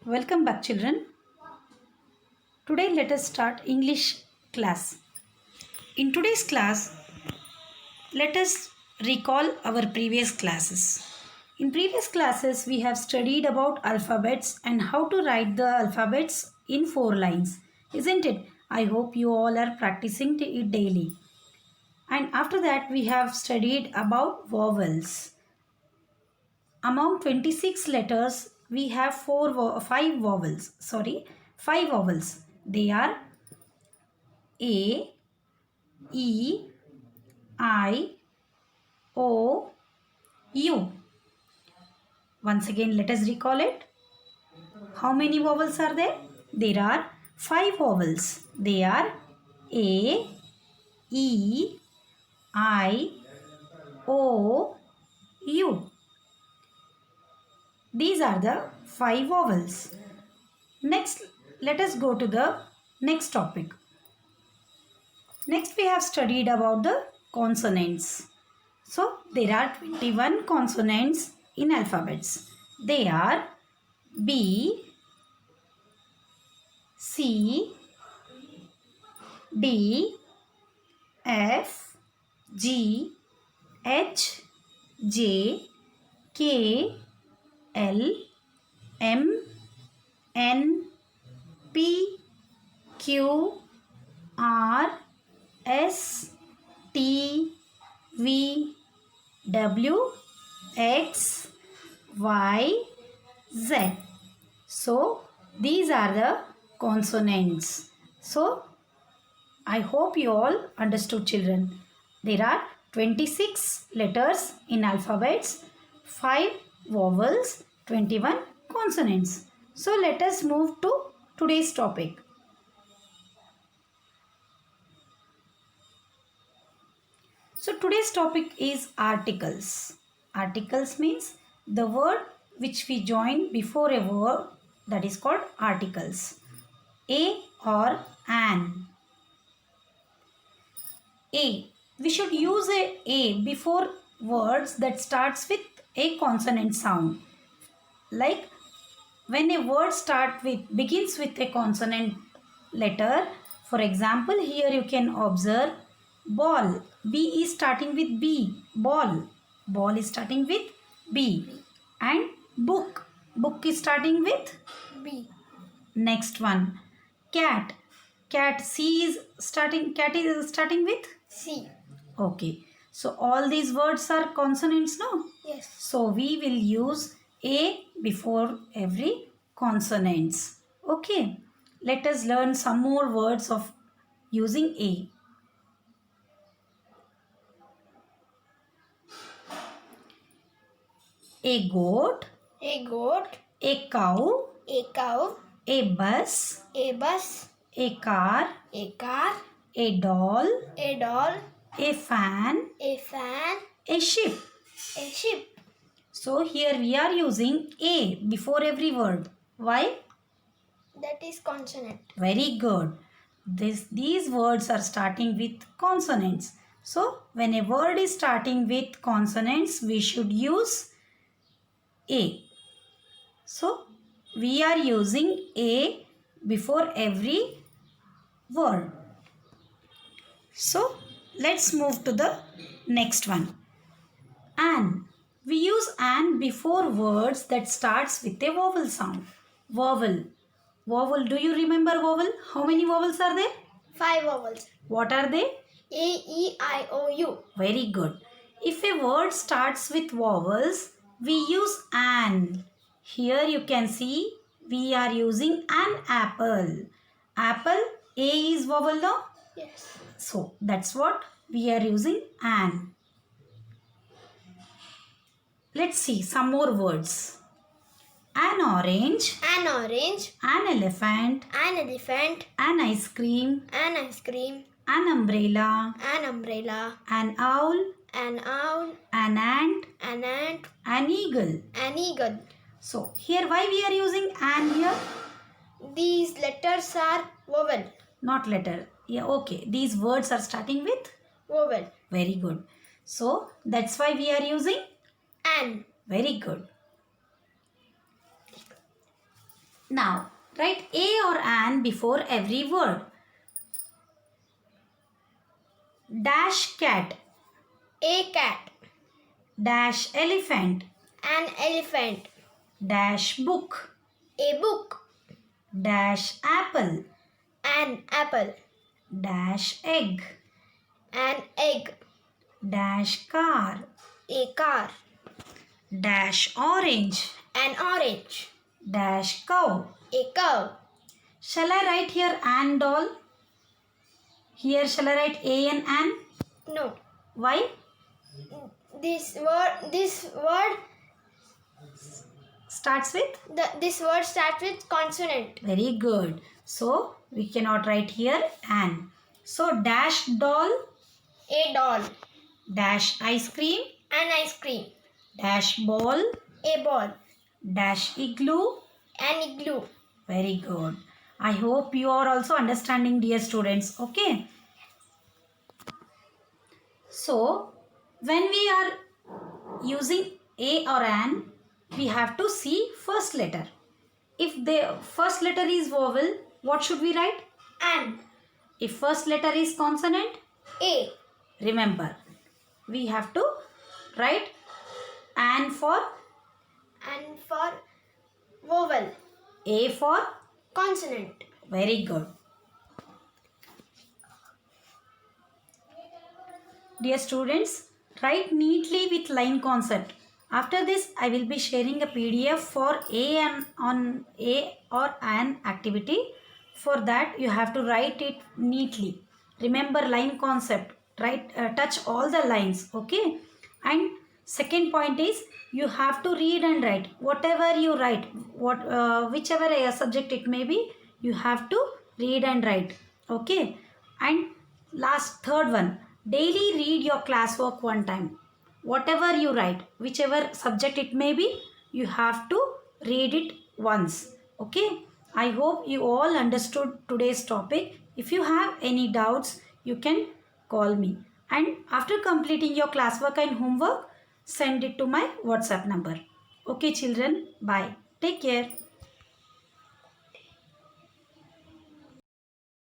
Welcome back, children. Today, let us start English class. In today's class, let us recall our previous classes. In previous classes, we have studied about alphabets and how to write the alphabets in 4 lines, isn't it? I hope you all are practicing it daily. And after that, we have studied about vowels. Among 26 letters, we have 5 vowels. Sorry, 5 vowels. They are A, E, I, O, U. Once again, let us recall it. How many vowels are there? There are 5 vowels. They are A, E, I, O, U. These are the 5 vowels. Next, let us go to the next topic. Next, we have studied about the consonants. So, there are 21 consonants in alphabets. They are B, C, D, F, G, H, J, K, L, M, N, P, Q, R, S, T, V, W, X, Y, Z. So, these are the consonants. So, I hope you all understood, children. There are 26 letters in alphabets, 5 vowels, 21 consonants. So, let us move to today's topic. So, today's topic is articles. Articles means the word which we join before a word, that is called articles. A or an. A. We should use a before words that starts with a consonant sound. Like when a word begins with a consonant letter. For example, here you can observe ball. B is starting with B. Ball. Ball is starting with B. And book. Book is starting with B. next one. Cat. Cat is starting with C. Okay. So all these words are consonants, no? Yes. So we will use A before every consonants. Okay. Let us learn some more words of using A. A goat. A goat. A cow. A cow. A bus. A bus. A car. A car. A doll. A doll. A fan. A fan. A ship. A ship. So here we are using A before every word. Why? That is consonant. Very good. These words are starting with consonants. So when a word is starting with consonants, we should use A. So we are using A before every word. So let's move to the next one. An. We use an before words that starts with a vowel sound. Vowel. Vowel. Do you remember vowel? How many vowels are there? 5 vowels. What are they? A, E, I, O, U. Very good. If a word starts with vowels, we use an. Here you can see we are using an apple. Apple, A is vowel now. Yes. So that's what we are using an. Let's see some more words. An orange. An orange. An elephant. An elephant. An ice cream. An ice cream. An umbrella. An umbrella. An owl. An owl. An ant. An ant. An eagle. An eagle. So here why we are using an here? These letters are vowel. Not letter. Yeah, okay. These words are starting with Vowel. very good. So that's why we are using An. very good. Now, write a or an before every word. Dash cat. A cat. Dash elephant. An elephant. Dash book. A book. Dash apple. An apple. Dash egg. An egg. Dash car. A car. Dash orange. An orange. Dash cow. A cow. Shall I write here an doll? Here shall I write a and an? No. Why? This word Starts with? this word starts with consonant. Very good. So we cannot write here an. So dash doll. A doll. Dash ice cream. An ice cream. Dash ball. A ball. Dash igloo. An igloo. Very good. I hope you are also understanding, dear students. Okay. So when we are using a or an, we have to see first letter. If the first letter is vowel, what should we write? An. If first letter is consonant, A. remember, we have to write an for And for vowel. a for. Consonant. Very good. Dear students, write neatly with line concept. After this, I will be sharing a PDF for on a or an activity. For that, you have to write it neatly. Remember line concept. Touch all the lines. Okay. And second point is you have to read and write. Whatever you write, whichever subject it may be, you have to read and write. Okay. And third one, daily read your classwork one time. Whatever you write, whichever subject it may be, you have to read it once. Okay. I hope you all understood today's topic. If you have any doubts, you can call me. And after completing your classwork and homework, send it to my WhatsApp number. Okay, children. Bye. Take care.